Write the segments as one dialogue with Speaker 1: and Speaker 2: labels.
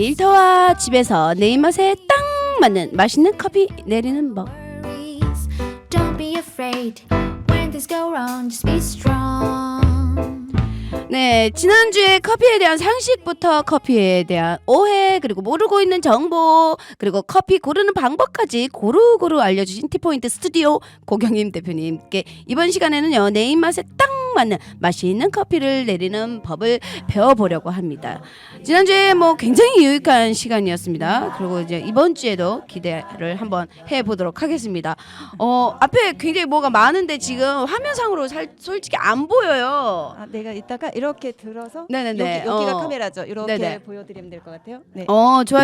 Speaker 1: 일터와 집에서 내 입맛에 딱 맞는 맛있는 커피 내리는 법.
Speaker 2: Don't be afraid when things go wrong. Just be strong.
Speaker 1: 네, 지난주에 커피에 대한 상식부터 커피에 대한 오해, 그리고 모르고 있는 정보, 그리고 커피 고르는 방법까지 고루고루 알려주신 티포인트 스튜디오 고경임 대표님께 이번 시간에는요, 내 입맛에 딱 맞는 맛있는 커피를 내리는 법을 배워보려고 합니다. 지난주에 뭐 굉장히 유익한 시간이었습니다. 그리고 이제 이번 주에도 기대를 한번 해보도록 하겠습니다. 앞에 굉장히 뭐가 많은데 지금 화면상으로 솔직히 안 보여요.
Speaker 3: 아, 내가 이따가 이렇게 들어서
Speaker 1: 네네네.
Speaker 3: 여기가 카메라죠. 이렇게
Speaker 1: 네네.
Speaker 3: 보여드리면 될 것 같아요. 네.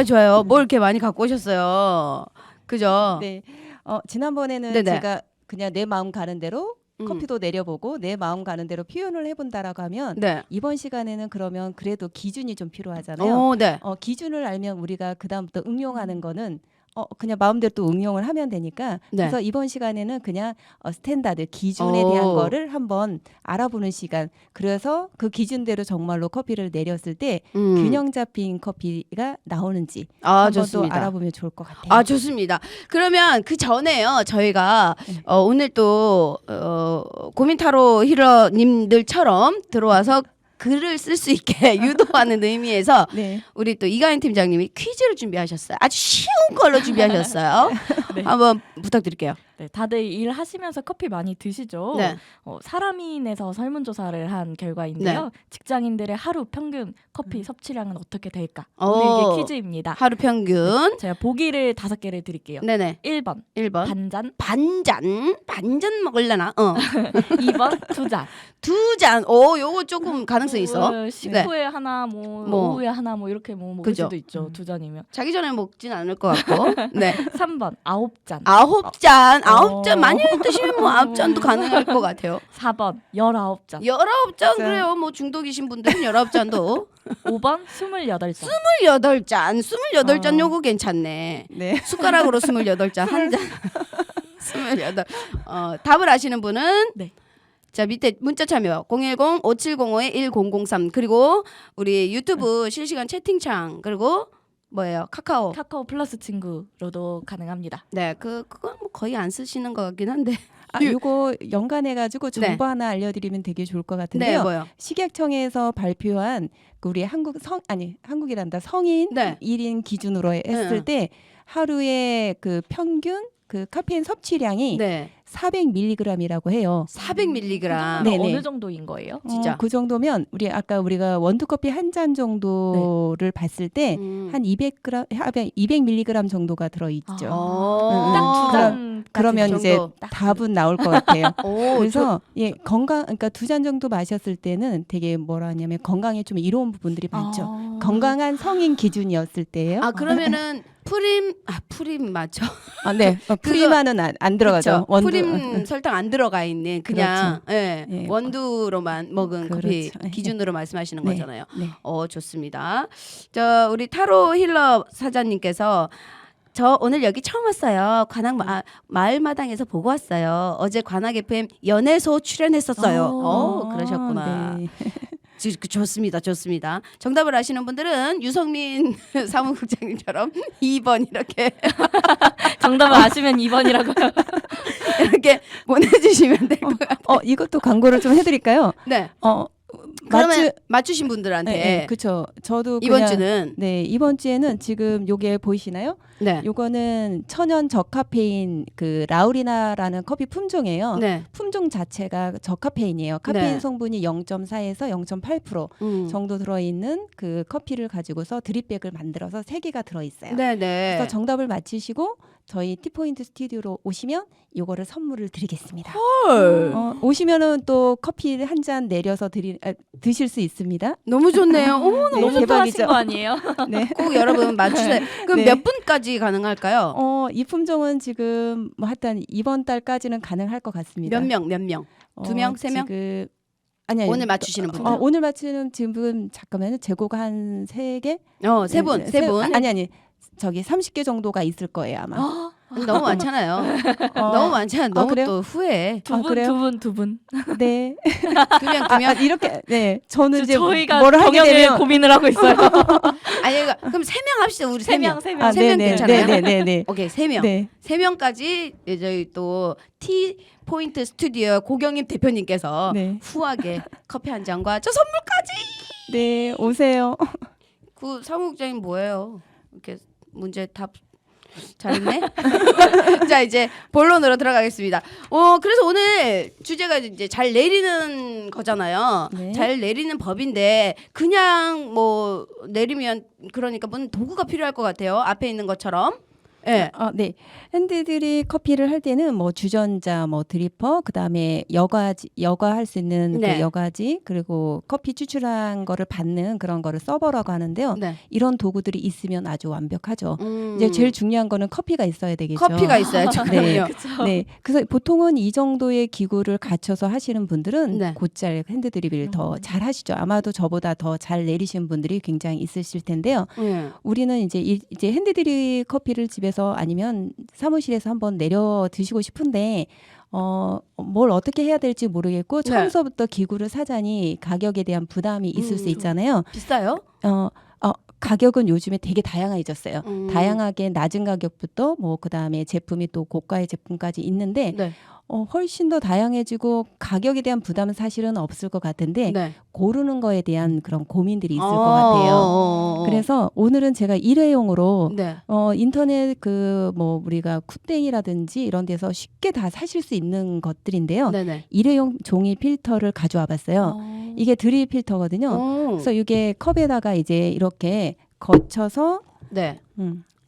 Speaker 1: 좋아요. 뭘 이렇게 많이 갖고 오셨어요. 그죠?
Speaker 3: 네. 지난번에는
Speaker 1: 네네.
Speaker 3: 제가 그냥 내 마음 가는 대로
Speaker 1: 음.
Speaker 3: 커피도 내려보고 내 마음 가는 대로 표현을 해본다라고 하면
Speaker 1: 네.
Speaker 3: 이번 시간에는 그러면 그래도 기준이 좀 필요하잖아요.
Speaker 1: 네.
Speaker 3: 기준을 알면 우리가 그 다음부터 응용하는 거는 그냥 마음대로 또 응용을 하면 되니까
Speaker 1: 네.
Speaker 3: 그래서 이번 시간에는 그냥 스탠다드 기준에 대한 거를 한번 알아보는 시간. 그래서 그 기준대로 정말로 커피를 내렸을 때 균형 잡힌 커피가 나오는지 한번 또
Speaker 1: 좋습니다.
Speaker 3: 알아보면 좋을 것 같아요.
Speaker 1: 좋습니다. 그러면 그 전에요, 저희가 오늘 또 고민타로 힐러님들처럼 들어와서 글을 쓸 수 있게 유도하는 의미에서
Speaker 3: 네.
Speaker 1: 우리 또 이가인 팀장님이 퀴즈를 준비하셨어요. 아주 쉬운 걸로 준비하셨어요.
Speaker 4: 네.
Speaker 1: 한번 부탁드릴게요.
Speaker 4: 네, 다들 일하시면서 커피 많이 드시죠?
Speaker 1: 네.
Speaker 4: 사람이 내서 설문조사를 한 결과인데요. 직장인들의 하루 평균 커피 섭취량은 어떻게 될까? 오늘 이게 퀴즈입니다.
Speaker 1: 하루 평균.
Speaker 4: 제가 보기를 5개를 드릴게요.
Speaker 1: 네네.
Speaker 4: 1번
Speaker 1: 1번.
Speaker 4: 반잔,
Speaker 1: 반잔 먹으려나?
Speaker 4: 2번 2잔.
Speaker 1: 2잔. 요거 조금 가능성 있어.
Speaker 4: 식후에 하나, 오후에 하나, 이렇게 먹을
Speaker 1: 그죠?
Speaker 4: 수도 있죠. 2잔이면.
Speaker 1: 자기 전에 먹진 않을 것 같고. 네.
Speaker 4: 3번 9잔.
Speaker 1: 9잔. 9잔 많이 드시면 뭐 9잔도 가능할 것 같아요.
Speaker 4: 4번 19잔.
Speaker 1: 19잔 그래요. 뭐 중독이신 분들은 19잔도.
Speaker 4: 5번 28잔.
Speaker 1: 28잔. 28잔 요거 괜찮네.
Speaker 3: 네.
Speaker 1: 숟가락으로 28잔 한 잔. 28. 답을 아시는 분은
Speaker 4: 네.
Speaker 1: 자, 밑에 문자 참여 010-5705-1003 그리고 우리 유튜브 실시간 채팅창 그리고 뭐예요? 카카오.
Speaker 4: 카카오 플러스 친구로도 가능합니다.
Speaker 1: 네, 그건 뭐 거의 안 쓰시는 것 같긴 한데.
Speaker 3: 요거 연관해가지고 정보
Speaker 1: 네.
Speaker 3: 하나 알려드리면 되게 좋을 것
Speaker 1: 네,
Speaker 3: 같은데요.
Speaker 1: 뭐요?
Speaker 3: 식약청에서 발표한 그 우리 한국이란다 성인
Speaker 1: 네.
Speaker 3: 1인 기준으로 했을 때 하루에 그 평균 그 카페인 섭취량이
Speaker 1: 네.
Speaker 3: 400mg이라고 해요.
Speaker 1: 400mg.
Speaker 3: 네. 네네.
Speaker 4: 어느 정도인 거예요?
Speaker 1: 진짜.
Speaker 3: 그 정도면 우리가 원두커피 한 잔 정도를 봤을 때 한 200mg 정도가 들어있죠.
Speaker 4: 딱 2잔.
Speaker 3: 그러면 이제
Speaker 1: 정도.
Speaker 3: 답은 나올 것 같아요. 그래서
Speaker 1: 저,
Speaker 3: 그러니까 2잔 정도 마셨을 때는 되게 뭐라 하냐면 건강에 좀 이로운 부분들이 많죠. 건강한 성인 기준이었을 때예요.
Speaker 1: 그러면은 프림 맞죠?
Speaker 3: 네. 프리만은 안 들어가죠.
Speaker 1: 그쵸? 프림 설탕 안 들어가 있는 그냥
Speaker 3: 예.
Speaker 1: 원두로만 먹은 커피
Speaker 3: 그렇죠.
Speaker 1: 기준으로 말씀하시는
Speaker 3: 네.
Speaker 1: 거잖아요.
Speaker 3: 네.
Speaker 1: 좋습니다. 우리 타로 힐러 사장님께서 저 오늘 여기 처음 왔어요. 관악 마을마당에서 보고 왔어요. 어제 관악 FM 연애소 출연했었어요. 그러셨구나.
Speaker 3: 네.
Speaker 1: 좋습니다. 정답을 아시는 분들은 유성민 사무국장님처럼 2번 이렇게
Speaker 4: 정답을 아시면 2번이라고요.
Speaker 1: 이렇게 보내주시면 될 것 같아요.
Speaker 3: 이것도 광고를 좀 해드릴까요?
Speaker 1: 네. 그러면 맞추신 분들한테
Speaker 3: 네, 그렇죠. 저도
Speaker 1: 이번
Speaker 3: 그냥,
Speaker 1: 주는
Speaker 3: 이번 주에는 지금 요게 보이시나요?
Speaker 1: 네.
Speaker 3: 요거는 천연 저카페인 그 라우리나라는 커피 품종이에요.
Speaker 1: 네.
Speaker 3: 품종 자체가 저카페인이에요. 카페인
Speaker 1: 네.
Speaker 3: 성분이 0.4에서 0.8% 정도 들어있는 그 커피를 가지고서 드립백을 만들어서 3개가 들어있어요.
Speaker 1: 네네.
Speaker 3: 그래서 정답을 맞히시고 저희 티포인트 스튜디오로 오시면 요거를 선물을 드리겠습니다.
Speaker 1: 헐.
Speaker 3: 오시면은 또 커피 한 잔 내려서 드실 수 있습니다.
Speaker 1: 너무 좋네요. 어머,
Speaker 3: 네,
Speaker 4: 너무
Speaker 3: 대박이죠.
Speaker 4: 편하신 거 아니에요?
Speaker 3: 네.
Speaker 1: 꼭 여러분 맞추세요. 그럼
Speaker 3: 네.
Speaker 1: 몇 분까지 가능할까요?
Speaker 3: 이 품종은 지금 뭐 하여튼 이번 달까지는 가능할 것 같습니다.
Speaker 1: 몇 명? 2명? 3명?
Speaker 3: 지금 아니요.
Speaker 1: 오늘 맞추시는 분들?
Speaker 3: 오늘 맞추는 지금 잠깐만요. 재고가 한 3개?
Speaker 1: 세 분.
Speaker 3: 아니. 저기 30개 정도가 있을 거예요, 아마.
Speaker 1: 너무 많잖아요. 너무 많잖아요. 너무
Speaker 3: 그래요?
Speaker 1: 또 후회.
Speaker 3: 그래요?
Speaker 4: 두 분.
Speaker 3: 네.
Speaker 1: 두 명.
Speaker 3: 이렇게 네. 저는 이제
Speaker 4: 저희가
Speaker 3: 뭐를 하게
Speaker 4: 경영에
Speaker 3: 되면
Speaker 4: 고민을 하고 있어요.
Speaker 1: 아니 그러니까 그럼 3명 합시다. 우리 3명.
Speaker 4: 세 명.
Speaker 1: 세 명 괜찮아요?
Speaker 3: 네네네.
Speaker 1: 오케이 3명.
Speaker 3: 네.
Speaker 1: 3명까지 저희 또 T 포인트 스튜디오 고경임 대표님께서
Speaker 3: 네.
Speaker 1: 후하게 커피 한 잔과 저 선물까지.
Speaker 3: 네, 오세요.
Speaker 1: 그 사무국장님 뭐예요? 이렇게 문제 답 잘했네. 자 이제 본론으로 들어가겠습니다. 그래서 오늘 주제가 이제 잘 내리는 거잖아요.
Speaker 3: 네.
Speaker 1: 잘 내리는 법인데 그냥 뭐 내리면 그러니까 뭔 도구가 필요할 것 같아요. 앞에 있는 것처럼. 네.
Speaker 3: 네. 핸드드립 커피를 할 때는 뭐 주전자, 뭐 드리퍼, 그다음에 여과할 수 있는
Speaker 1: 네.
Speaker 3: 그 여과지, 그리고 커피 추출한 거를 받는 그런 거를 서버라고 하는데요.
Speaker 1: 네.
Speaker 3: 이런 도구들이 있으면 아주 완벽하죠.
Speaker 1: 음.
Speaker 3: 이제 제일 중요한 거는 커피가 있어야 되겠죠.
Speaker 1: 커피가 있어야죠.
Speaker 3: 네.
Speaker 1: 그럼요.
Speaker 3: 네. 그래서 보통은 이 정도의 기구를 갖춰서 하시는 분들은
Speaker 1: 네.
Speaker 3: 곧잘 핸드드립을 더 잘 하시죠. 아마도 저보다 더 잘 내리시는 분들이 굉장히 있으실 텐데요.
Speaker 1: 네.
Speaker 3: 우리는 이제 핸드드립 커피를 집에서 아니면 사무실에서 한번 내려 드시고 싶은데 뭘 어떻게 해야 될지 모르겠고
Speaker 1: 네.
Speaker 3: 처음서부터 기구를 사자니 가격에 대한 부담이 있을 수 있잖아요.
Speaker 1: 비싸요?
Speaker 3: 가격은 요즘에 되게 다양해졌어요.
Speaker 1: 음.
Speaker 3: 다양하게 낮은 가격부터 뭐 그다음에 제품이 또 고가의 제품까지 있는데
Speaker 1: 네.
Speaker 3: 훨씬 더 다양해지고 가격에 대한 부담은 사실은 없을 것 같은데
Speaker 1: 네.
Speaker 3: 고르는 거에 대한 그런 고민들이 있을 것 같아요. 그래서 오늘은 제가 일회용으로
Speaker 1: 네.
Speaker 3: 인터넷 뭐 우리가 쿠땡이라든지 이런 데서 쉽게 다 사실 수 있는 것들인데요.
Speaker 1: 네네.
Speaker 3: 일회용 종이 필터를 가져와 봤어요. 이게 드립 필터거든요.
Speaker 1: 오.
Speaker 3: 그래서 이게 컵에다가 이제 이렇게 거쳐서
Speaker 1: 네.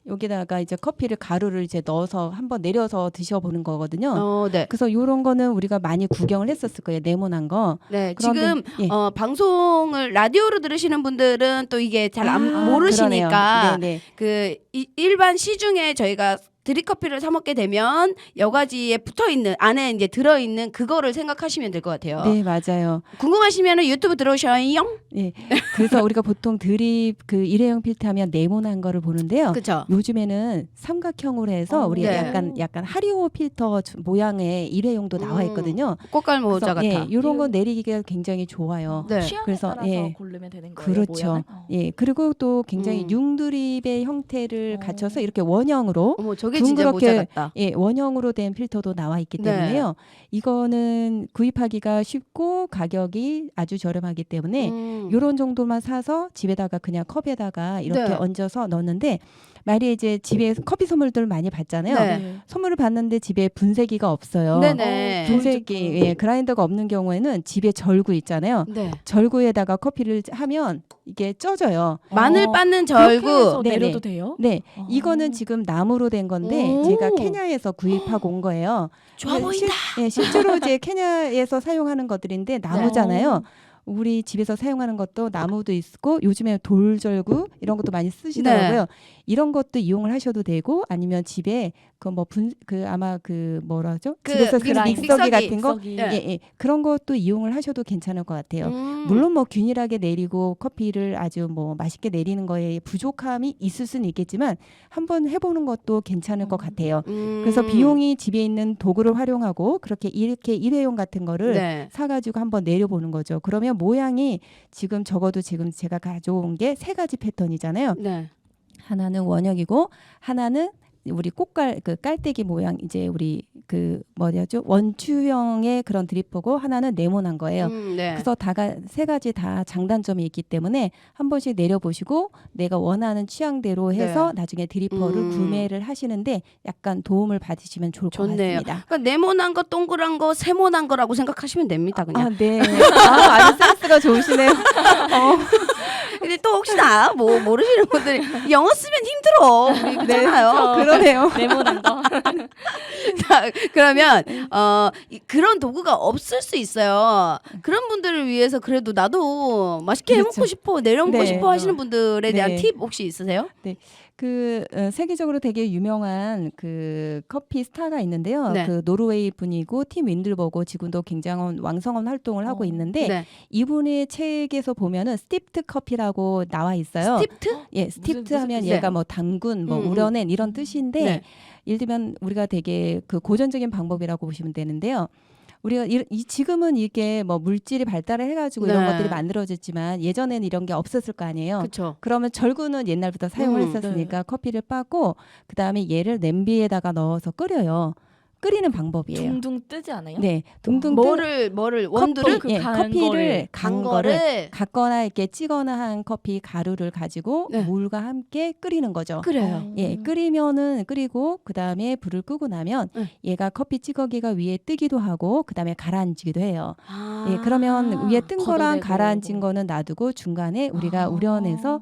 Speaker 3: 여기다가 이제 가루를 이제 넣어서 한번 내려서 드셔보는 거거든요.
Speaker 1: 네.
Speaker 3: 그래서 이런 거는 우리가 많이 구경을 했었을 거예요. 네모난 거.
Speaker 1: 네.
Speaker 3: 그런데,
Speaker 1: 지금
Speaker 3: 예.
Speaker 1: 방송을 라디오로 들으시는 분들은 또 이게 잘 모르시니까
Speaker 3: 네네.
Speaker 1: 그 일반 시중에 저희가 드립커피를 사 먹게 되면 여과지에 붙어 있는 안에 이제 들어 있는 그거를 생각하시면 될 것 같아요.
Speaker 3: 네, 맞아요.
Speaker 1: 궁금하시면은 유튜브 들어오셔요.
Speaker 3: 네. 그래서 우리가 보통 드립 그 일회용 필터하면 네모난 거를 보는데요.
Speaker 1: 그렇죠.
Speaker 3: 요즘에는 삼각형으로 해서 우리
Speaker 1: 네.
Speaker 3: 약간 하리오 필터 모양의 일회용도 나와 있거든요.
Speaker 1: 꽃갈 모자 같아.
Speaker 3: 예, 이런 거 내리기가 굉장히 좋아요.
Speaker 1: 네.
Speaker 4: 취향에
Speaker 3: 그래서,
Speaker 4: 따라서
Speaker 3: 예.
Speaker 4: 고르면 되는 거예요.
Speaker 3: 그렇죠.
Speaker 4: 모양을?
Speaker 3: 예, 그리고 또 굉장히 융드립의 형태를 갖춰서 이렇게 원형으로
Speaker 1: 어머 저게 진짜 모자
Speaker 3: 둥그렇게
Speaker 1: 같다.
Speaker 3: 예, 원형으로 된 필터도 나와 있기
Speaker 1: 네.
Speaker 3: 때문에요. 이거는 구입하기가 쉽고 가격이 아주 저렴하기 때문에 요런 정도만 사서 집에다가 그냥 컵에다가 이렇게
Speaker 1: 네.
Speaker 3: 얹어서 넣는데 말이 이제 집에 커피 선물들 많이 받잖아요.
Speaker 1: 네.
Speaker 3: 선물을 받는데 집에 분쇄기가 없어요.
Speaker 1: 네네.
Speaker 3: 분쇄기, 예, 그라인더가 없는 경우에는 집에 절구 있잖아요.
Speaker 1: 네.
Speaker 3: 절구에다가 커피를 하면 이게 쪄져요.
Speaker 1: 마늘
Speaker 4: 어,
Speaker 1: 빻는
Speaker 4: 그렇게 해서
Speaker 1: 절구.
Speaker 3: 네네.
Speaker 4: 내려도 돼요?
Speaker 3: 네,
Speaker 4: 어.
Speaker 3: 이거는 지금 나무로 된 건데
Speaker 1: 오.
Speaker 3: 제가 케냐에서 구입하고 온 거예요.
Speaker 1: 좋아 보인다.
Speaker 3: 실제로 이제 케냐에서 사용하는 것들인데 나무잖아요. 우리 집에서 사용하는 것도 나무도 있고 요즘에 돌절구 이런 것도 많이 쓰시더라고요. 이런 것도 이용을 하셔도 되고 아니면 집에 아마 뭐라죠? 집에서 쓰는 믹서기 같은 거
Speaker 4: 믹서기.
Speaker 3: 예, 그런 것도 이용을 하셔도 괜찮을 것 같아요.
Speaker 1: 음.
Speaker 3: 물론 균일하게 내리고 커피를 아주 맛있게 내리는 거에 부족함이 있을 수는 있겠지만 한번 해보는 것도 괜찮을 것 같아요. 그래서 비용이 집에 있는 도구를 활용하고 이렇게 일회용 같은 거를
Speaker 1: 네.
Speaker 3: 사가지고 한번 내려보는 거죠. 그러면 모양이 적어도 지금 제가 가져온 게 3가지 패턴이잖아요.
Speaker 1: 네.
Speaker 3: 하나는 원형이고 하나는 우리 깔때기 모양 이제 우리 원추형의 그런 드리퍼고 하나는 네모난 거예요.
Speaker 1: 네.
Speaker 3: 그래서 3가지 다 장단점이 있기 때문에 한 번씩 내려보시고 내가 원하는 취향대로 해서 나중에 드리퍼를 구매를 하시는데 약간 도움을 받으시면 좋을 것
Speaker 1: 좋네요.
Speaker 3: 같습니다.
Speaker 1: 그러니까 네모난 거, 동그란 거, 세모난 거라고 생각하시면 됩니다. 그냥.
Speaker 3: 네. 아주 센스가 좋으시네요.
Speaker 1: 근데 또 혹시나 모르시는 분들이 영어 쓰면 힘들어. 우리 그렇잖아요.
Speaker 3: 그러네요.
Speaker 4: 네모난 거.
Speaker 1: 자, 그러면 그런 도구가 없을 수 있어요. 그런 분들을 위해서 그래도 나도 맛있게 해먹고 싶어, 내려먹고
Speaker 3: 네.
Speaker 1: 싶어 하시는 분들에 대한
Speaker 3: 네.
Speaker 1: 팁 혹시 있으세요?
Speaker 3: 세계적으로 되게 유명한 커피 스타가 있는데요.
Speaker 1: 네.
Speaker 3: 노르웨이 분이고 팀 윈들버거 지금도 굉장한 왕성한 활동을 하고 있는데
Speaker 1: 네.
Speaker 3: 이분의 책에서 보면은 스티프트 커피라고 스티프트라고 나와 있어요.
Speaker 1: 스티프트?
Speaker 3: 예, 스티프트
Speaker 4: 무슨
Speaker 3: 하면
Speaker 1: 뜻이에요?
Speaker 3: 얘가 뭐 당군, 뭐 우려낸 이런 뜻인데
Speaker 1: 네.
Speaker 3: 예를 들면 우리가 되게 그 고전적인 방법이라고 보시면 되는데요. 우리가 지금은 이게 뭐 물질이 발달을 해가지고 이런
Speaker 1: 네.
Speaker 3: 것들이 만들어졌지만 예전에는 이런 게 없었을 거 아니에요.
Speaker 1: 그렇죠.
Speaker 3: 그러면 절구는 옛날부터 사용을
Speaker 1: 네.
Speaker 3: 했었으니까 커피를 빻고 그 다음에 얘를 냄비에다가 넣어서 끓여요. 끓이는 방법이에요.
Speaker 4: 둥둥 뜨지 않아요?
Speaker 3: 네, 둥둥
Speaker 1: 뭐를 원두를
Speaker 4: 그
Speaker 3: 예,
Speaker 4: 간
Speaker 3: 커피를
Speaker 1: 간
Speaker 3: 간 거를
Speaker 1: 거를
Speaker 3: 갖거나 이렇게 찌거나 한 커피 가루를 가지고
Speaker 1: 네.
Speaker 3: 물과 함께 끓이는 거죠.
Speaker 1: 끓여요.
Speaker 3: 예, 끓이면은 끓이고 그 다음에 불을 끄고 나면 얘가 커피 찌꺼기가 위에 뜨기도 하고 그 다음에 가라앉기도 해요. 예, 그러면 위에 뜬 거랑
Speaker 4: 걷어내고.
Speaker 3: 가라앉은 거는 놔두고 중간에 우리가 우려내서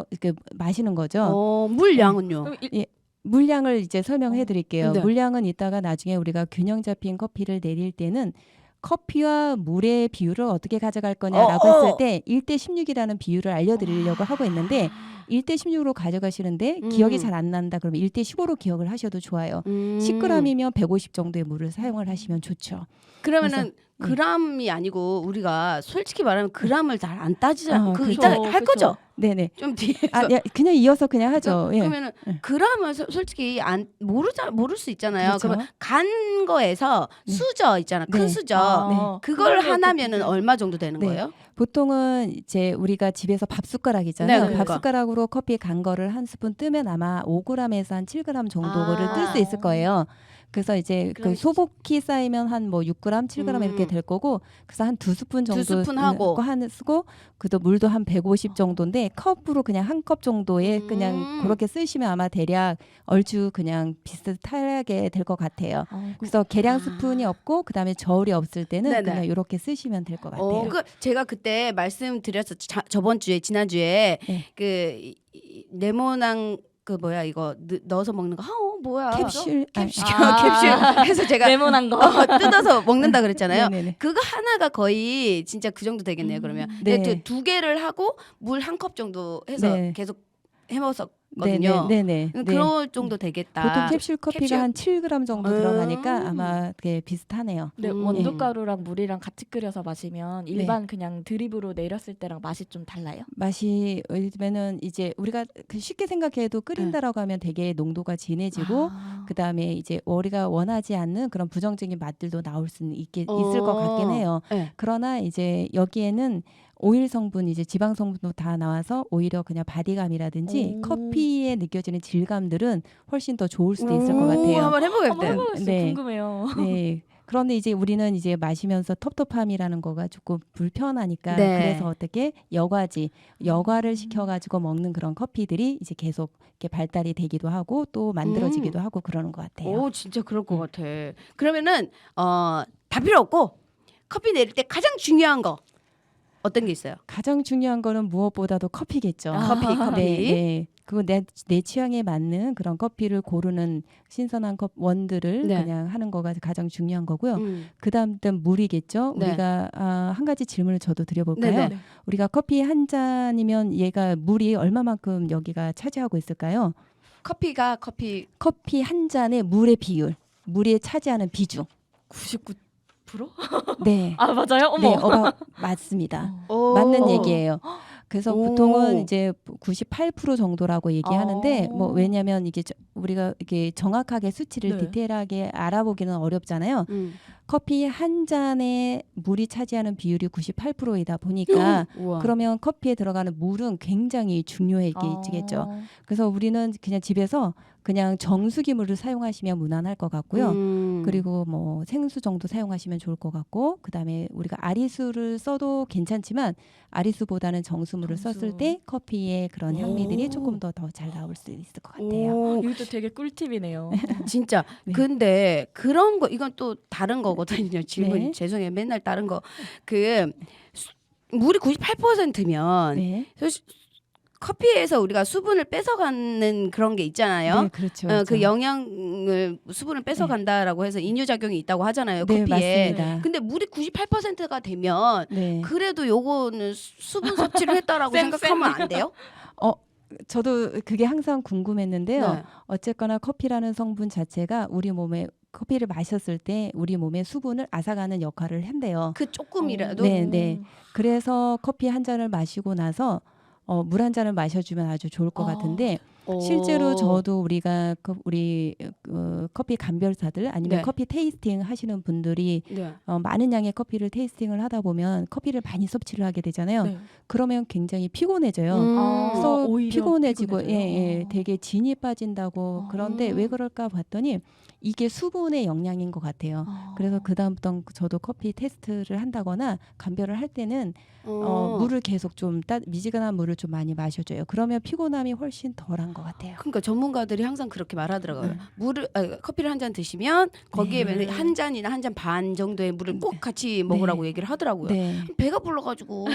Speaker 3: 이렇게 마시는 거죠.
Speaker 1: 물량은요?
Speaker 4: 그럼
Speaker 3: 물량을 이제 설명해 드릴게요.
Speaker 1: 네.
Speaker 3: 물량은 이따가 나중에 우리가 균형 잡힌 커피를 내릴 때는 커피와 물의 비율을 어떻게 가져갈 거냐라고 했을 때 1대 16이라는 비율을 알려드리려고 하고 있는데 1대 16으로 가져가시는데 기억이 잘 안 난다 그러면 1대 15로 기억을 하셔도 좋아요. 10g이면 150 정도의 물을 사용을 하시면 좋죠.
Speaker 1: 그러면은 그람이 아니고 우리가 솔직히 말하면 그람을 잘 안 따지잖아. 그
Speaker 3: 그쵸.
Speaker 1: 이따 할 거죠.
Speaker 3: 네네.
Speaker 1: 좀 뒤에서.
Speaker 3: 그냥 이어서 그냥 하죠. 예.
Speaker 1: 그러면은 그람을 솔직히 모를 수 있잖아요.
Speaker 3: 그렇죠.
Speaker 1: 그러면 간 거에서 수저 있잖아. 큰
Speaker 3: 네.
Speaker 1: 수저. 그걸 하나면은 얼마 정도 되는
Speaker 3: 네.
Speaker 1: 거예요?
Speaker 3: 보통은 이제 우리가 집에서 밥숟가락이잖아요.
Speaker 1: 네, 그러니까.
Speaker 3: 밥숟가락으로 커피 간 거를 한 스푼 뜨면 아마 5g에서 한 7g 정도를 뜰 수 있을 거예요. 그래서 이제 그 소복히 쌓이면 한 뭐 6g, 7g 이렇게 될 거고, 그래서 한 2스푼 정도
Speaker 1: 2스푼 하고.
Speaker 3: 쓰고, 그도 물도 한 150 정도인데 컵으로 그냥 한 컵 정도에 그냥 그렇게 쓰시면 아마 대략 얼추 그냥 비슷하게 될 것 같아요. 그래서 계량 스푼이 없고 그다음에 저울이 없을 때는
Speaker 1: 네네.
Speaker 3: 그냥 이렇게 쓰시면 될 것 같아요.
Speaker 1: 제가 그때 말씀드렸었죠. 저번 주에 지난주에
Speaker 3: 네.
Speaker 1: 네모난 그 뭐야 이거 넣어서 먹는 거. 뭐야?
Speaker 3: 캡슐.
Speaker 1: 캡슐 해서 제가
Speaker 4: 네모난 거.
Speaker 1: 뜯어서 먹는다 그랬잖아요.
Speaker 3: 네네네.
Speaker 1: 그거 하나가 거의 진짜 그 정도 되겠네요. 그러면
Speaker 3: 네.
Speaker 1: 근데 두 개를 하고 물 한 컵 정도 해서
Speaker 3: 네.
Speaker 1: 계속 해먹었거든요.
Speaker 3: 네네.
Speaker 1: 그럴 정도 되겠다.
Speaker 3: 보통 캡슐 커피가
Speaker 1: 캡슐.
Speaker 3: 한 7g 정도 들어가니까 아마 그게 비슷하네요.
Speaker 4: 네,
Speaker 1: 음.
Speaker 4: 원두가루랑 물이랑 같이 끓여서 마시면 일반 그냥 드립으로 내렸을 때랑 맛이 좀 달라요?
Speaker 3: 맛이 예를 들면은 이제 우리가 쉽게 생각해도 끓인다라고 하면 되게 농도가 진해지고 그다음에 이제 우리가 원하지 않는 그런 부정적인 맛들도 나올 수는 있을 것 같긴 해요.
Speaker 1: 네.
Speaker 3: 그러나 이제 여기에는 오일 성분, 이제 지방 성분도 다 나와서 오히려 그냥 바디감이라든지 커피에 느껴지는 질감들은 훨씬 더 좋을 수도 있을 것 같아요.
Speaker 1: 한번 해보겠다.
Speaker 4: 한번 해보겠어요.
Speaker 3: 네.
Speaker 4: 궁금해요.
Speaker 3: 네. 그런데 이제 우리는 이제 마시면서 텁텁함이라는 거가 조금 불편하니까
Speaker 1: 네.
Speaker 3: 그래서 어떻게 여과를 시켜가지고 먹는 그런 커피들이 이제 계속 이렇게 발달이 되기도 하고 또 만들어지기도 하고 그러는 것 같아요.
Speaker 1: 오, 진짜 그럴 것 같아. 그러면은 다 필요 없고 커피 내릴 때 가장 중요한 거 어떤 게 있어요?
Speaker 3: 가장 중요한 거는 무엇보다도 커피겠죠.
Speaker 1: 커피.
Speaker 3: 네. 그거 내 취향에 맞는 그런 커피를 고르는 신선한 원두를
Speaker 1: 네.
Speaker 3: 그냥 하는 거가 가장 중요한 거고요.
Speaker 1: 음.
Speaker 3: 그다음 물이겠죠.
Speaker 1: 네.
Speaker 3: 우리가 한 가지 질문을 저도 드려볼까요?
Speaker 1: 네네.
Speaker 3: 우리가 커피 한 잔이면 얘가 물이 얼마만큼 여기가 차지하고 있을까요?
Speaker 1: 커피
Speaker 3: 한 잔의 물의 비율, 물이 차지하는 비중.
Speaker 4: 99%?
Speaker 3: 네.
Speaker 4: 아 맞아요? 어머.
Speaker 3: 네, 맞습니다.
Speaker 1: 오.
Speaker 3: 맞는 얘기예요. 그래서
Speaker 1: 오.
Speaker 3: 보통은 이제 98% 정도라고 얘기하는데 뭐 왜냐하면 이게 우리가 이게 정확하게 수치를
Speaker 4: 네.
Speaker 3: 디테일하게 알아보기는 어렵잖아요. 커피 한 잔에 물이 차지하는 비율이 98%이다 보니까
Speaker 1: 우와.
Speaker 3: 그러면 커피에 들어가는 물은 굉장히 중요해지겠죠. 그래서 우리는 그냥 집에서 그냥 정수기 물을 사용하시면 무난할 것 같고요. 그리고 뭐 생수 정도 사용하시면 좋을 것 같고, 그다음에 우리가 아리수를 써도 괜찮지만 아리수보다는 정수물을 썼을 때 커피의 그런 향미들이 조금 더 잘 나올 수 있을 것 같아요.
Speaker 1: 오,
Speaker 4: 이것도 되게 꿀팁이네요.
Speaker 1: 진짜.
Speaker 3: 네.
Speaker 1: 근데 그런 거 이건 또 다른 거거든요. 질문
Speaker 3: 네.
Speaker 1: 죄송해요. 맨날 다른 거. 물이 98%면
Speaker 3: 네.
Speaker 1: 커피에서 우리가 수분을 뺏어가는 그런 게 있잖아요.
Speaker 3: 네, 그렇죠.
Speaker 1: 그 영양을 수분을 뺏어간다라고 해서 이뇨작용이 있다고 하잖아요.
Speaker 3: 네,
Speaker 1: 커피에.
Speaker 3: 맞습니다.
Speaker 1: 근데 물이 98%가 되면
Speaker 3: 네.
Speaker 1: 그래도 요거는 수분 섭취를 했다라고
Speaker 4: 쌤,
Speaker 1: 생각하면 안 돼요?
Speaker 3: 저도 그게 항상 궁금했는데요.
Speaker 1: 네.
Speaker 3: 어쨌거나 커피라는 성분 자체가 우리 몸에 커피를 마셨을 때 우리 몸에 수분을 앗아가는 역할을 한대요.
Speaker 1: 그 조금이라도
Speaker 3: 네. 그래서 커피 한 잔을 마시고 나서 물 한 잔을 마셔주면 아주 좋을 것
Speaker 4: 아.
Speaker 3: 같은데
Speaker 1: 오.
Speaker 3: 실제로 저도 우리가 우리 커피 감별사들 아니면
Speaker 1: 네.
Speaker 3: 커피 테이스팅 하시는 분들이
Speaker 1: 네.
Speaker 3: 많은 양의 커피를 테이스팅을 하다 보면 커피를 많이 섭취를 하게 되잖아요.
Speaker 4: 네.
Speaker 3: 그러면 굉장히 피곤해져요.
Speaker 4: 아,
Speaker 3: 그래서
Speaker 4: 오히려
Speaker 3: 피곤해지고
Speaker 4: 피곤해져요?
Speaker 3: 되게 진이 빠진다고 그런데 왜 그럴까 봤더니 이게 수분의 영향인 것 같아요. 그래서 그 다음부터 저도 커피 테스트를 한다거나 감별을 할 때는 물을 계속 좀 미지근한 물을 좀 많이 마셔줘요. 그러면 피곤함이 훨씬 덜한 것 같아요.
Speaker 1: 그러니까 전문가들이 항상 그렇게 말하더라고요. 커피를 한 잔 드시면 거기에
Speaker 3: 네.
Speaker 1: 한 잔이나 한 잔 반 정도의 물을 꼭 같이 먹으라고 얘기를 하더라고요.
Speaker 3: 네.
Speaker 1: 배가 불러가지고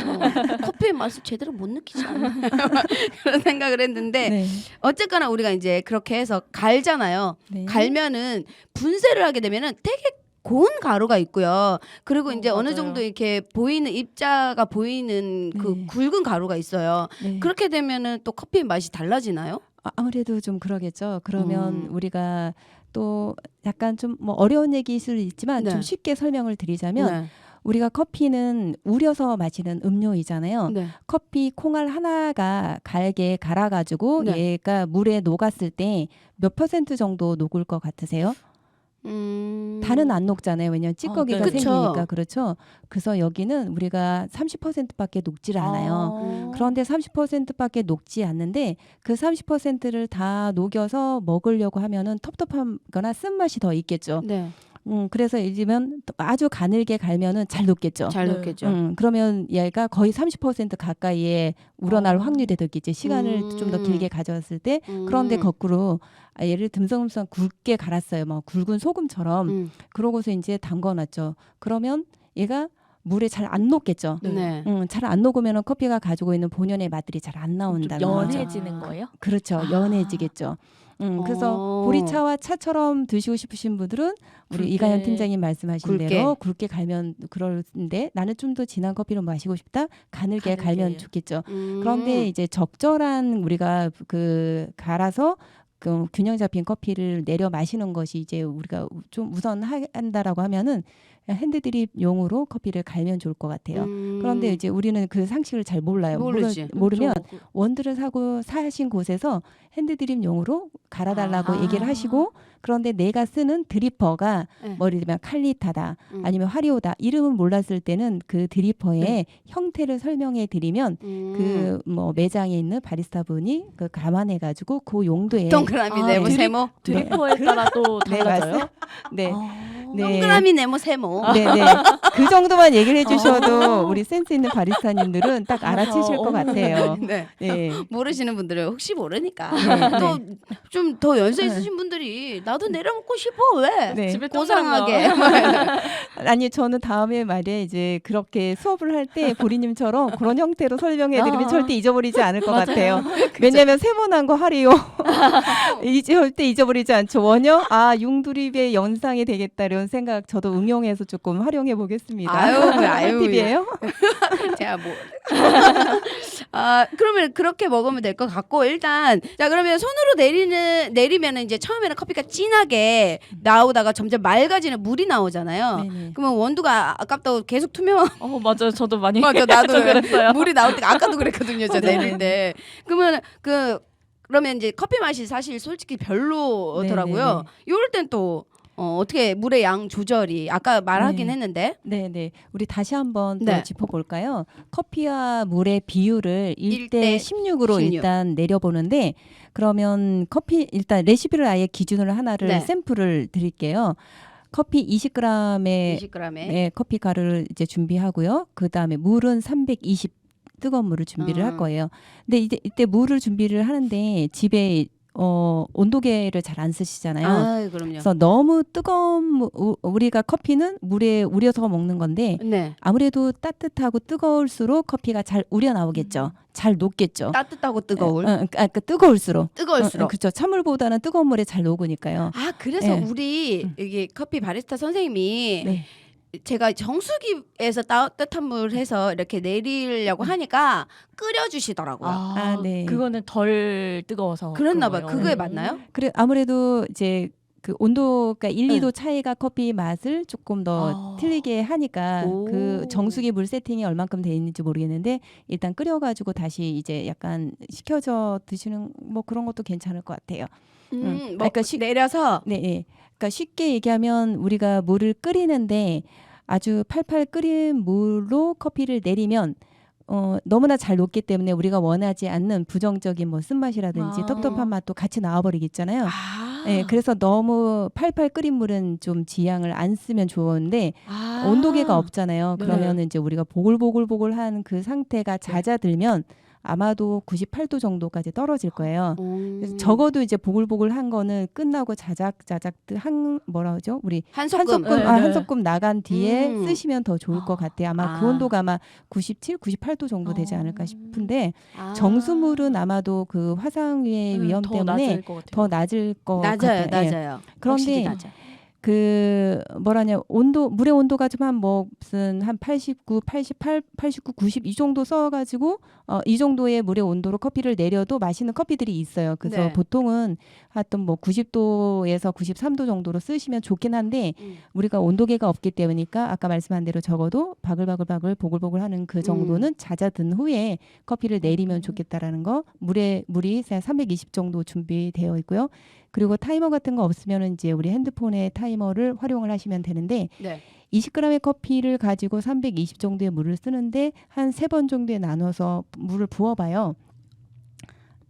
Speaker 1: 커피의 맛을 제대로 못 느끼지 않나 그런 생각을 했는데
Speaker 3: 네.
Speaker 1: 어쨌거나 우리가 이제 그렇게 해서 갈잖아요.
Speaker 3: 네.
Speaker 1: 갈면은 분쇄를 하게 되면은 되게 고운 가루가 있고요. 그리고 이제 어느
Speaker 4: 맞아요.
Speaker 1: 정도 이렇게 보이는 입자가 보이는 그
Speaker 3: 네.
Speaker 1: 굵은 가루가 있어요.
Speaker 3: 네.
Speaker 1: 그렇게 되면은 또 커피의 맛이 달라지나요?
Speaker 3: 아무래도 좀 그러겠죠. 그러면 우리가 또 약간 좀 뭐 어려운 얘기일 수도 있지만
Speaker 1: 네.
Speaker 3: 좀 쉽게 설명을 드리자면
Speaker 1: 네.
Speaker 3: 우리가 커피는 우려서 마시는 음료이잖아요.
Speaker 1: 네.
Speaker 3: 커피 콩알 하나가 갈게 갈아가지고
Speaker 1: 네.
Speaker 3: 얘가 물에 녹았을 때 몇 % 정도 녹을 것 같으세요? 다는 안 녹잖아요. 왜냐하면 찌꺼기가
Speaker 4: 네.
Speaker 3: 생기니까.
Speaker 1: 그쵸.
Speaker 3: 그렇죠. 그래서 여기는 우리가 30%밖에 녹지를 않아요.
Speaker 4: 아.
Speaker 3: 그런데 30%밖에 녹지 않는데 그 30%를 다 녹여서 먹으려고 하면은 텁텁하거나 쓴맛이 더 있겠죠.
Speaker 1: 네.
Speaker 3: 그래서 이제면 아주 가늘게 갈면은 잘 녹겠죠.
Speaker 1: 잘
Speaker 4: 네.
Speaker 1: 녹겠죠.
Speaker 3: 그러면 얘가 거의 30% 가까이에 우러날 확률이 더 있겠지. 시간을 좀 더
Speaker 1: 음.
Speaker 3: 길게 가져왔을 때. 그런데 거꾸로 얘를 듬성듬성 굵게 갈았어요. 뭐 굵은 소금처럼. 그러고서 이제 담궈놨죠. 그러면 얘가 물에 잘 안 녹겠죠.
Speaker 1: 네.
Speaker 3: 잘 안 녹으면 커피가 가지고 있는 본연의 맛들이 잘 안 나온다는 거죠.
Speaker 4: 연해지는 거예요?
Speaker 3: 그렇죠.
Speaker 1: 아.
Speaker 3: 연해지겠죠. 그래서 보리차와 차처럼 드시고 싶으신 분들은 우리
Speaker 4: 굵게.
Speaker 3: 이가연 팀장님 말씀하신
Speaker 1: 굵게.
Speaker 3: 대로 굵게 갈면 그런데 나는 좀 더 진한 커피를 마시고 싶다. 가늘게
Speaker 4: 가늘게.
Speaker 3: 갈면 좋겠죠. 그런데 이제 적절한 우리가 그 갈아서 그 균형 잡힌 커피를 내려 마시는 것이 이제 우리가 좀 우선한다라고 하면은 핸드드립용으로 커피를 갈면 좋을 것 같아요. 그런데 이제 우리는 그 상식을 잘 몰라요.
Speaker 1: 모르지.
Speaker 3: 모르면
Speaker 1: 그렇죠.
Speaker 3: 원두를 사신 곳에서 핸드드립용으로 갈아달라고
Speaker 1: 아.
Speaker 3: 얘기를 하시고 그런데 내가 쓰는 드리퍼가
Speaker 1: 네.
Speaker 3: 뭐 예를 들면 칼리타다 아니면 화리오다 이름을 몰랐을 때는 그 드리퍼의 형태를 설명해 드리면 그 뭐 매장에 있는 바리스타 분이 그 감안해가지고 그 용도에
Speaker 1: 동그라미
Speaker 4: 아,
Speaker 1: 네모
Speaker 4: 드립-
Speaker 1: 세모.
Speaker 4: 드리퍼에 따라 또
Speaker 3: 네,
Speaker 4: 달라져요?
Speaker 3: 네.
Speaker 4: 아.
Speaker 3: 네.
Speaker 1: 동그라미 네모 세모.
Speaker 3: 네네. 그 정도만 얘기를 해주셔도 우리 센스 있는 바리스타님들은 딱 알아채실 것 같아요.
Speaker 1: 네.
Speaker 3: 네.
Speaker 1: 모르시는 분들은 혹시 모르니까
Speaker 3: 네,
Speaker 1: 또 좀 더 연세 있으신 분들이 나도 내려먹고 싶어 왜
Speaker 3: 네.
Speaker 4: 집에
Speaker 1: 고상하게
Speaker 3: 아니 저는 다음에 말에 이제 그렇게 수업을 할 때 보리님처럼 그런 형태로 설명해드리면 절대 잊어버리지 않을 것 같아요. 왜냐하면 세모난 거 하리요. 절대 잊어버리지 않죠. 원형 융두립의 연상이 되겠다 이런 생각 저도 응용해서 조금 활용해 보겠습니다.
Speaker 1: 아유,
Speaker 3: 팁이에요?
Speaker 1: 제가 뭐 그러면 그렇게 먹으면 될 것 같고 일단 자 그러면 손으로 내리면은 이제 처음에는 커피가 진하게 나오다가 점점 맑아지는 물이 나오잖아요.
Speaker 3: 네네.
Speaker 1: 그러면 원두가 아깝다고 계속 투명한
Speaker 4: 맞아요. 저도 많이
Speaker 1: 맞아 나도
Speaker 4: 그랬어요.
Speaker 1: 물이 나올 때 아까도 그랬거든요. 저
Speaker 3: 네.
Speaker 1: 내릴 때 그러면 그러면 이제 커피 맛이 사실 솔직히 별로더라고요. 이럴 땐 또 어떻게 물의 양 조절이 아까 말하긴
Speaker 3: 네.
Speaker 1: 했는데
Speaker 3: 네네. 우리 다시 한번 또
Speaker 1: 네.
Speaker 3: 짚어볼까요? 커피와 물의 비율을 1대
Speaker 1: 1대
Speaker 3: 16으로
Speaker 1: 16.
Speaker 3: 일단 내려보는데 그러면 커피 일단 레시피를 아예 기준으로 하나를
Speaker 1: 네.
Speaker 3: 샘플을 드릴게요. 커피 20g의
Speaker 1: 20g에
Speaker 3: 네, 커피 가루를 이제 준비하고요. 그 다음에 물은 320 뜨거운 물을 준비를 할 거예요. 근데 이때 물을 준비를 하는데 집에 온도계를 잘 안 쓰시잖아요.
Speaker 1: 그럼요.
Speaker 3: 그래서 너무 뜨거운 우리가 커피는 물에 우려서 먹는 건데
Speaker 1: 네.
Speaker 3: 아무래도 따뜻하고 뜨거울수록 커피가 잘 우려 나오겠죠. 잘 녹겠죠.
Speaker 1: 따뜻하고 뜨거울.
Speaker 3: 그러니까 뜨거울수록.
Speaker 1: 뜨거울수록.
Speaker 3: 그렇죠. 찬물보다는 뜨거운 물에 잘 녹으니까요.
Speaker 1: 그래서
Speaker 3: 네.
Speaker 1: 우리 여기 커피 바리스타 선생님이
Speaker 3: 네.
Speaker 1: 제가 정수기에서 따뜻한 물 해서 이렇게 내리려고 하니까 끓여주시더라고요.
Speaker 3: 네.
Speaker 4: 그거는 덜 뜨거워서
Speaker 1: 그랬나 봐요.
Speaker 4: 그런
Speaker 1: 그게
Speaker 4: 거예요.
Speaker 1: 맞나요?
Speaker 3: 그래 아무래도 이제 그 온도가 1, 2도 차이가 커피 맛을 조금 더 틀리게 하니까
Speaker 1: 오.
Speaker 3: 그 정수기 물 세팅이 얼만큼 돼 있는지 모르겠는데 일단 끓여가지고 다시 이제 약간 식혀져 드시는 뭐 그런 것도 괜찮을 것 같아요.
Speaker 1: 뭐
Speaker 3: 그러니까
Speaker 1: 내려서
Speaker 3: 네, 네. 그러니까 쉽게 얘기하면 우리가 물을 끓이는데 아주 팔팔 끓인 물로 커피를 내리면 너무나 잘 녹기 때문에 우리가 원하지 않는 부정적인 뭐 쓴맛이라든지
Speaker 4: 아.
Speaker 3: 텁텁한 맛도 같이 나와버리겠잖아요.
Speaker 1: 아.
Speaker 3: 네, 그래서 너무 팔팔 끓인 물은 좀 지양을 안 쓰면 좋은데 온도계가 없잖아요.
Speaker 4: 네.
Speaker 3: 그러면 이제 우리가 보글보글보글한 그 상태가 잦아들면 아마도 98도 정도까지 떨어질 거예요. 그래서 적어도 이제 보글보글한 거는 끝나고 자작자작 뭐라 그러죠? 우리
Speaker 1: 한 소끔.
Speaker 4: 네, 네.
Speaker 3: 한 소끔 나간 뒤에
Speaker 1: 음.
Speaker 3: 쓰시면 더 좋을 것 같아요. 아마 그
Speaker 1: 아.
Speaker 3: 온도가 아마 97, 98도 정도 되지 않을까 싶은데
Speaker 1: 아.
Speaker 3: 정수물은 아마도 그 화상의 위험
Speaker 4: 더
Speaker 3: 때문에
Speaker 4: 낮을 것 같아요.
Speaker 3: 더 낮을 것
Speaker 1: 낮아요,
Speaker 3: 같아요. 예.
Speaker 1: 낮아요.
Speaker 3: 그런데
Speaker 1: 확실히 낮아요.
Speaker 3: 그 뭐라냐 물의 온도가 좀 한 뭐 무슨 한 89, 88, 89, 90 이 정도 써가지고 이 정도의 물의 온도로 커피를 내려도 마시는 커피들이 있어요. 그래서
Speaker 1: 네.
Speaker 3: 보통은 하여튼 뭐 90도에서 93도 정도로 쓰시면 좋긴 한데 우리가 온도계가 없기 때문이니까 아까 말씀한 대로 적어도 바글바글바글 보글보글하는 그 정도는 잦아든 후에 커피를 내리면 좋겠다라는 거. 물이 320 정도 준비되어 있고요. 그리고 타이머 같은 거 없으면 이제 우리 핸드폰의 타이머를 활용을 하시면 되는데
Speaker 1: 네.
Speaker 3: 20g의 커피를 가지고 320 정도의 물을 쓰는데 한 3번 정도에 나눠서 물을 부어봐요.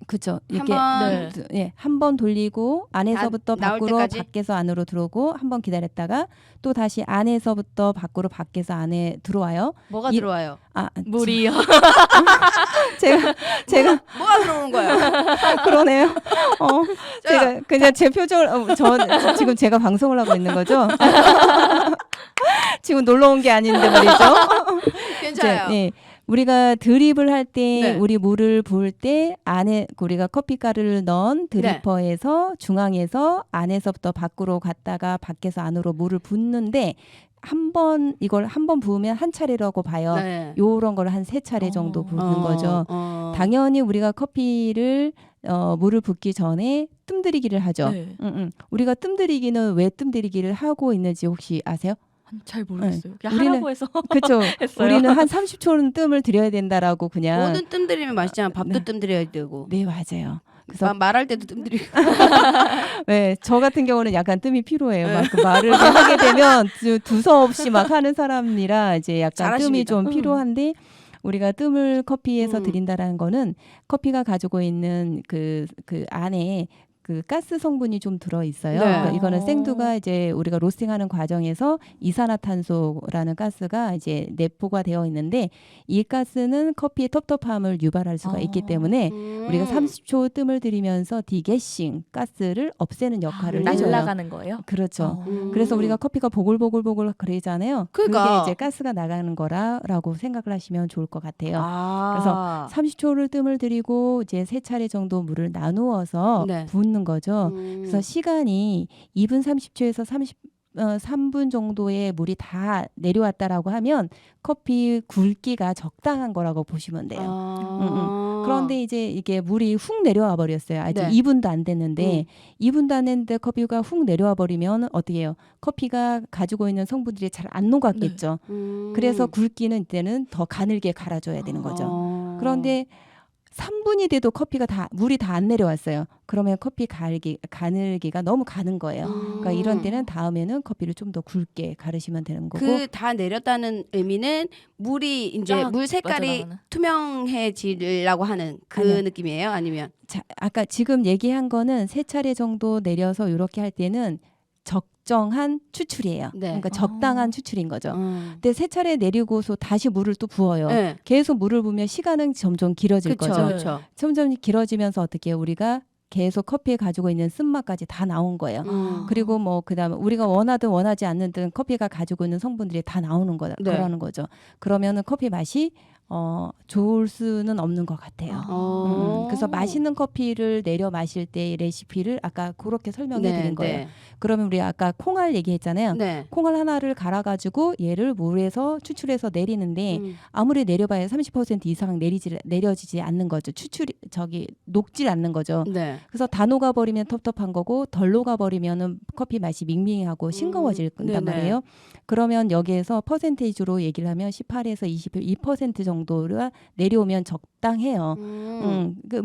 Speaker 3: 그렇죠. 이렇게
Speaker 1: 한번
Speaker 4: 네.
Speaker 3: 한 번 돌리고 안에서부터
Speaker 1: 나올
Speaker 3: 밖으로
Speaker 1: 때까지?
Speaker 3: 밖에서 안으로 들어오고 한 번 기다렸다가 또 다시 안에서부터 밖으로 밖에서 안에 들어와요.
Speaker 1: 뭐가
Speaker 3: 이-
Speaker 1: 들어와요?
Speaker 3: 아,
Speaker 4: 물이요.
Speaker 3: 제가
Speaker 1: 뭐가 들어오는 거예요?
Speaker 3: 그러네요. 제가 그냥 제 표정을 지금 제가 방송을 하고 있는 거죠. 지금 놀러 온 게 아닌데 말이죠.
Speaker 1: 괜찮아요.
Speaker 3: 네, 우리가 드립을 할 때
Speaker 1: 네.
Speaker 3: 우리 물을 부을 때 안에 우리가 커피 가루를 넣은 드리퍼에서 중앙에서 안에서부터 밖으로 갔다가 밖에서 안으로 물을 붓는데 이걸 한 번 부으면 한 차례라고 봐요.
Speaker 1: 네.
Speaker 3: 요런 걸 한 3차례 정도 붓는 거죠. 당연히 우리가 커피를 물을 붓기 전에 뜸들이기를 하죠.
Speaker 4: 네.
Speaker 3: 우리가 뜸들이기는 왜 뜸들이기를 하고 있는지 혹시 아세요?
Speaker 4: 잘 모르겠어요. 그냥
Speaker 3: 우리는-
Speaker 4: 하라고 해서
Speaker 3: 그렇죠.
Speaker 4: 했어요.
Speaker 3: 우리는 한 30초는 뜸을 들여야 된다라고 그냥.
Speaker 1: 모든 뜸 들이면 맛있잖아. 밥도
Speaker 3: 네.
Speaker 1: 뜸 들여야 되고.
Speaker 3: 네, 맞아요. 그래서
Speaker 1: 말할 때도 뜸 들이고.
Speaker 3: 네, 저 같은 경우는 약간 뜸이 필요해요. 막 그 말을 하게 되면 두서없이 막 하는 사람이라 이제 약간 뜸이
Speaker 1: 잘하십니다.
Speaker 3: 좀 필요한데 우리가 뜸을 커피에서
Speaker 1: 음.
Speaker 3: 드린다라는 거는 커피가 가지고 있는 그 안에 그 가스 성분이 좀 들어 있어요.
Speaker 1: 네.
Speaker 3: 그러니까 이거는 생두가 이제 우리가 로스팅하는 과정에서 이산화탄소라는 가스가 이제 내포가 되어 있는데 이 가스는 커피의 텁텁함을 유발할 수가 있기 때문에 우리가 30초 뜸을 들이면서 디게싱 가스를 없애는 역할을 해줘요.
Speaker 4: 날아가는 거예요.
Speaker 3: 그렇죠.
Speaker 1: 음.
Speaker 3: 그래서 우리가 커피가 보글보글보글 그러잖아요.
Speaker 1: 그러니까.
Speaker 3: 그게 이제 가스가 나가는 거라고 생각을 하시면 좋을 것 같아요.
Speaker 1: 그래서
Speaker 3: 30초를 뜸을 들이고 이제 3차례 정도 물을 나누어서
Speaker 1: 네.
Speaker 3: 붓는 거죠. 그래서 시간이 2분 30초에서 3분 정도의 물이 다 내려왔다라고 하면 커피 굵기가 적당한 거라고 보시면 돼요. 그런데 이제 이게 물이 훅 내려와 버렸어요. 아직
Speaker 1: 네.
Speaker 3: 2분도 안 됐는데 2분도 안 됐는데 커피가 훅 내려와 버리면 어떻게 해요? 커피가 가지고 있는 성분들이 잘 안 녹았겠죠. 그래서 굵기는 이때는 더 가늘게 갈아줘야 되는 거죠. 그런데 3분이 돼도 물이 다 안 내려왔어요. 그러면 커피 가늘기가 너무 가는 거예요. 그러니까 이런 때는 다음에는 커피를 좀 더 굵게 가르시면 되는 거고.
Speaker 1: 그 다 내렸다는 의미는 물이 이제
Speaker 4: 쫙
Speaker 1: 물 색깔이
Speaker 4: 빠져나가는.
Speaker 1: 투명해지려고 하는 그
Speaker 3: 아니요.
Speaker 1: 느낌이에요? 아니면
Speaker 3: 자, 아까 지금 얘기한 거는 3차례 정도 내려서 이렇게 할 때는 적정한 추출이에요.
Speaker 1: 네.
Speaker 3: 그러니까 적당한 추출인 거죠.
Speaker 1: 음.
Speaker 3: 근데 3차례 내리고서 다시 물을 또 부어요.
Speaker 1: 네.
Speaker 3: 계속 물을 부으면 시간은 점점 길어질
Speaker 1: 그렇죠.
Speaker 3: 거죠.
Speaker 1: 그렇죠.
Speaker 3: 점점 길어지면서 어떻게 해요? 우리가 계속 커피에 가지고 있는 쓴맛까지 다 나온 거예요. 그리고 뭐 그다음에 우리가 원하든 원하지 않는 등 커피가 가지고 있는 성분들이 다 나오는
Speaker 1: 네.
Speaker 3: 거라는 거죠. 그러면은 커피 맛이 좋을 수는 없는 것 같아요.
Speaker 1: 어.
Speaker 3: 그래서 맛있는 커피를 내려 마실 때 레시피를 아까 그렇게 설명해 드린 거예요.
Speaker 1: 네.
Speaker 3: 그러면 우리 아까 콩알 얘기했잖아요.
Speaker 1: 네.
Speaker 3: 콩알 하나를 갈아가지고 얘를 물에서 추출해서 내리는데 아무리 내려봐야 30% 이상 내려지지 않는 거죠. 녹질 않는 거죠.
Speaker 1: 네.
Speaker 3: 그래서 다 녹아버리면 텁텁한 거고 덜 녹아버리면은 커피 맛이 밍밍하고 싱거워진단
Speaker 1: 네네.
Speaker 3: 말이에요. 그러면 여기에서 퍼센테이지로 얘기를 하면 18에서 22% 정도를 내려오면 적당해요.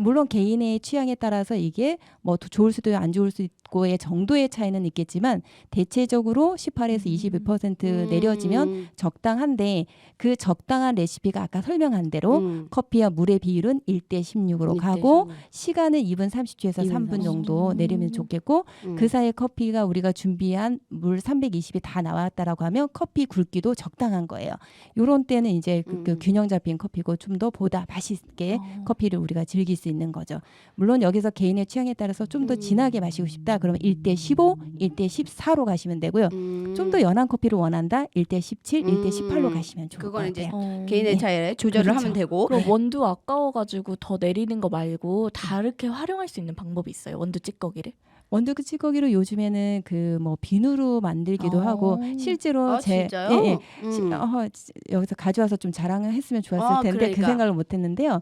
Speaker 3: 물론 개인의 취향에 따라서 이게 뭐 좋을 수도 안 좋을 수 있고의 정도의 차이는 있겠지만 대체적으로 18에서 22% 내려지면 적당한데 그 적당한 레시피가 아까 설명한 대로 커피와 물의 비율은 1대16으로 가고 시간은 2분 30초에서 3분 정도 내리면 좋겠고 그 사이에 커피가 우리가 준비한 물 320이 다 나왔다라고 하면 커피 굵기도 적당한 거예요. 요런 때는 이제 그 균형 잡힌 커피고 좀 더 보다 맛있게 커피를 우리가 즐길 수 있는 거죠. 물론 여기서 개인의 취향에 따라서 좀 더 진하게 마시고 싶다. 그러면 1대15, 1대14로 가시면 되고요. 좀 더 연한 커피를 원한다. 1대17, 1대18로 가시면 좋을 것
Speaker 1: 그건 이제
Speaker 3: 같아요.
Speaker 1: 개인의
Speaker 3: 네.
Speaker 1: 차이에 조절을
Speaker 3: 그렇죠.
Speaker 1: 하면 되고.
Speaker 4: 그럼 원두 아까워가지고 더 내리는 거 말고 다르게 활용할 수 있는 방법이 있어요? 원두 찌꺼기를?
Speaker 3: 원두 찌꺼기로 요즘에는 그 뭐 비누로 만들기도 하고 실제로
Speaker 1: 진짜요?
Speaker 3: 여기서 가져와서 좀 자랑을 했으면 좋았을 텐데
Speaker 1: 그러니까.
Speaker 3: 그 생각을 못했는데요.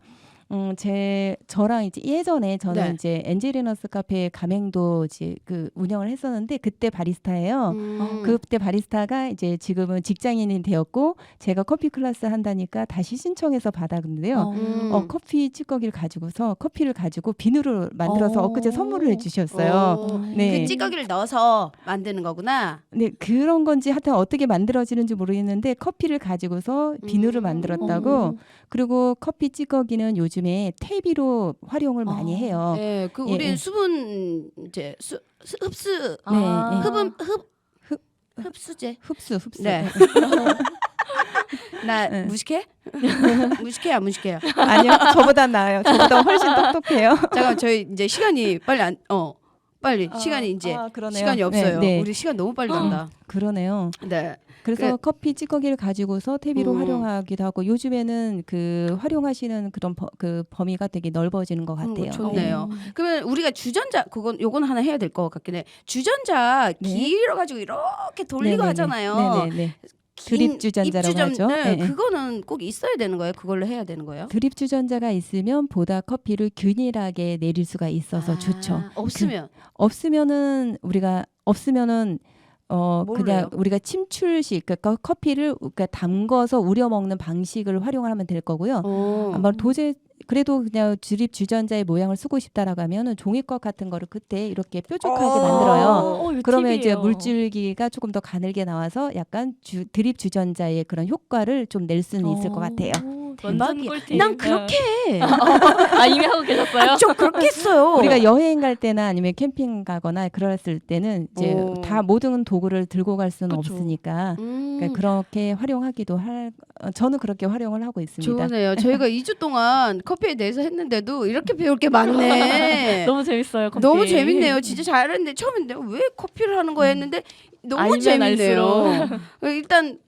Speaker 3: 저랑 이제 예전에 저는
Speaker 1: 네.
Speaker 3: 이제 엔젤리너스 카페 가맹도 이제 그 운영을 했었는데 그때 바리스타예요. 그때 바리스타가 이제 지금은 직장인이 되었고 제가 커피 클래스 한다니까 다시 신청해서 받았는데요. 커피 찌꺼기를 가지고서 커피를 가지고 비누를 만들어서 엊그제 선물을 해주셨어요. 네.
Speaker 1: 그 찌꺼기를 넣어서 만드는 거구나.
Speaker 3: 네, 그런 건지 하여튼 어떻게 만들어지는지 모르겠는데 커피를 가지고서 비누를 만들었다고. 그리고 커피 찌꺼기는 요즘에 퇴비로 활용을 많이 해요.
Speaker 1: 네, 그
Speaker 3: 예,
Speaker 1: 우리
Speaker 3: 예.
Speaker 1: 수분 이제 흡수
Speaker 3: 네.
Speaker 1: 흡수제.
Speaker 3: 흡수.
Speaker 1: 네. 나
Speaker 3: 네.
Speaker 1: 무식해? 무식해요, 안 무식해요?
Speaker 3: 아니요, 저보다 나아요. 저보다 훨씬 똑똑해요.
Speaker 1: 잠깐 저희 이제 시간이 빨리 시간이 이제
Speaker 3: 그러네요.
Speaker 1: 시간이 없어요.
Speaker 3: 네.
Speaker 1: 우리 시간 너무 빨리 간다.
Speaker 3: 그러네요.
Speaker 1: 네.
Speaker 3: 그래서 커피 찌꺼기를 가지고서 퇴비로 활용하기도 하고 요즘에는 그 활용하시는 그런 그 범위가 되게 넓어지는 것 같아요.
Speaker 1: 좋네요. 그러면 우리가 주전자 요건 하나 해야 될 것 같긴 해. 주전자
Speaker 3: 네.
Speaker 1: 길어 가지고 이렇게 돌리고
Speaker 3: 네네네.
Speaker 1: 하잖아요.
Speaker 3: 네네네. 드립 주전자라고 하죠.
Speaker 1: 네,
Speaker 3: 네.
Speaker 1: 그거는 꼭 있어야 되는 거예요. 그걸로 해야 되는 거예요.
Speaker 3: 드립 주전자가 있으면 보다 커피를 균일하게 내릴 수가 있어서 좋죠.
Speaker 1: 없으면
Speaker 3: 없으면은
Speaker 1: 뭘로
Speaker 3: 그냥
Speaker 1: 해요?
Speaker 3: 우리가 침출식 그러니까 커피를 그러니까 담궈서 우려 먹는 방식을 활용하면 될 거고요. 아마 도저히 그래도 그냥 드립 주전자의 모양을 쓰고 싶다라고 하면은 종이컵 같은 거를 그때 이렇게 뾰족하게 만들어요.
Speaker 4: 이거
Speaker 3: 그러면 이제
Speaker 4: 팁이에요.
Speaker 3: 물줄기가 조금 더 가늘게 나와서 약간 드립 주전자의 그런 효과를 좀 낼 수는 있을 것 같아요.
Speaker 4: 완전
Speaker 1: 대박이야.
Speaker 4: 꿀팁.
Speaker 1: 난 그렇게 해.
Speaker 4: 이미 하고 계셨어요?
Speaker 1: 저 그렇게 했어요.
Speaker 3: 우리가 여행 갈 때나 아니면 캠핑 가거나 그랬을 때는 이제 다 모든 도구를 들고 갈 수는
Speaker 4: 그쵸.
Speaker 3: 없으니까 그러니까 그렇게 활용하기도 저는 그렇게 활용을 하고 있습니다.
Speaker 1: 좋네요. 저희가 2주 동안 커피에 대해서 했는데도 이렇게 배울 게 많네.
Speaker 4: 너무 재밌어요. 커피.
Speaker 1: 너무 재밌네요. 진짜 잘했는데 처음에 내가 왜 커피를 하는 거야 했는데 너무
Speaker 4: 알면
Speaker 1: 재밌네요.
Speaker 4: 알수록.
Speaker 1: 일단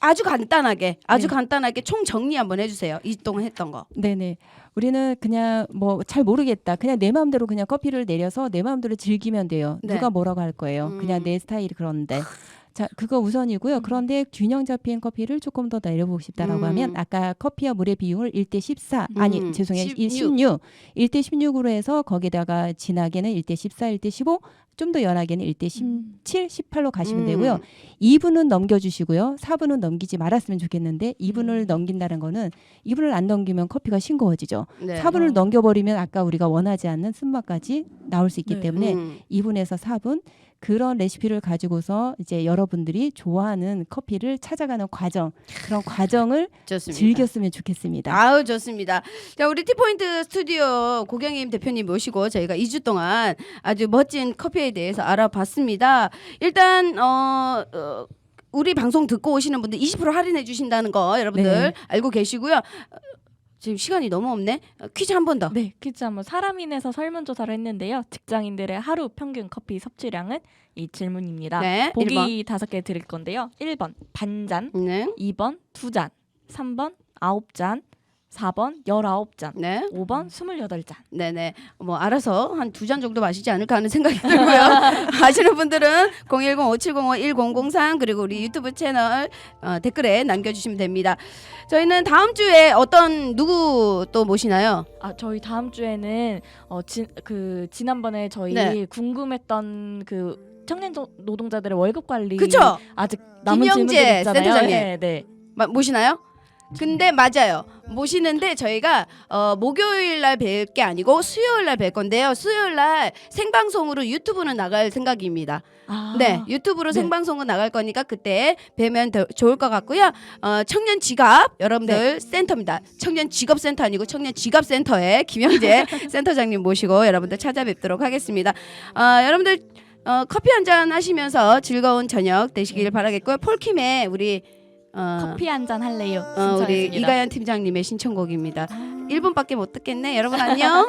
Speaker 1: 아주 간단하게 총 정리 한번 해주세요. 2주 동안 했던 거.
Speaker 3: 네네. 우리는 그냥 뭐 잘 모르겠다. 그냥 내 마음대로 그냥 커피를 내려서 내 마음대로 즐기면 돼요.
Speaker 1: 네.
Speaker 3: 누가 뭐라고 할 거예요. 그냥 내 스타일이 그런데. 자, 그거 우선이고요. 그런데 균형 잡힌 커피를 조금 더 내려보고 싶다라고 하면 아까 커피와 물의 비율을 1대14 아니 죄송해요. 16 1대16으로 해서 거기다가 진하게는 1대14, 1대15 좀 더 연하게는 1대17, 18로 가시면 되고요. 2분은 넘겨주시고요. 4분은 넘기지 말았으면 좋겠는데 2분을 넘긴다는 거는 2분을 안 넘기면 커피가 싱거워지죠.
Speaker 1: 네.
Speaker 3: 4분을 넘겨버리면 아까 우리가 원하지 않는 쓴맛까지 나올 수 있기
Speaker 4: 네.
Speaker 3: 때문에 2분에서 4분 그런 레시피를 가지고서 이제 여러분들이 좋아하는 커피를 찾아가는 과정 그런 과정을
Speaker 1: 좋습니다.
Speaker 3: 즐겼으면 좋겠습니다.
Speaker 1: 아우 좋습니다. 자 우리 티포인트 스튜디오 고경임 대표님 모시고 저희가 2주 동안 아주 멋진 커피에 대해서 알아봤습니다. 일단 우리 방송 듣고 오시는 분들 20% 할인해 주신다는 거 여러분들
Speaker 3: 네.
Speaker 1: 알고 계시고요. 지금 시간이 너무 없네. 퀴즈 한 번 더.
Speaker 4: 네, 퀴즈 한번 사람인에서 설문조사를 했는데요. 직장인들의 하루 평균 커피 섭취량은 이 질문입니다.
Speaker 1: 네,
Speaker 4: 보기
Speaker 1: 1번.
Speaker 4: 5개 드릴 건데요. 1번 반잔,
Speaker 1: 네.
Speaker 4: 2번 2잔, 3번 9잔, 4번 19잔,
Speaker 1: 네.
Speaker 4: 5번 28잔.
Speaker 1: 네네. 뭐 알아서 한 2잔 정도 마시지 않을까 하는 생각이 들고요. 아시는 분들은 010-5705-1003 그리고 우리 유튜브 채널 댓글에 남겨주시면 됩니다. 저희는 다음 주에 어떤 누구 또 모시나요?
Speaker 4: 저희 다음 주에는 지난번에 저희
Speaker 1: 네.
Speaker 4: 궁금했던 그 청년 노동자들의 월급 관리
Speaker 1: 그쵸?
Speaker 4: 아직 남은
Speaker 1: 김영재
Speaker 4: 질문들 있잖아요.
Speaker 1: 센터장님.
Speaker 4: 네, 네.
Speaker 1: 모시나요? 근데 맞아요. 모시는데 저희가 목요일 날 뵐 게 아니고 수요일 날 뵐 건데요. 수요일 날 생방송으로 유튜브는 나갈 생각입니다.
Speaker 4: 아,
Speaker 1: 네, 유튜브로
Speaker 4: 네.
Speaker 1: 생방송은 나갈 거니까 그때 뵈면 더 좋을 것 같고요. 청년 지갑 여러분들 센터입니다. 청년 직업 센터 아니고 청년 지갑 센터에 김영재 센터장님 모시고 여러분들 찾아뵙도록 하겠습니다. 여러분들 커피 한잔 하시면서 즐거운 저녁 되시길 바라겠고요. 폴킴의 우리
Speaker 4: 커피 한 잔 할래요.
Speaker 1: 우리
Speaker 4: 신청했습니다.
Speaker 1: 이가연 팀장님의 신청곡입니다. 1분밖에 못 듣겠네. 여러분 안녕.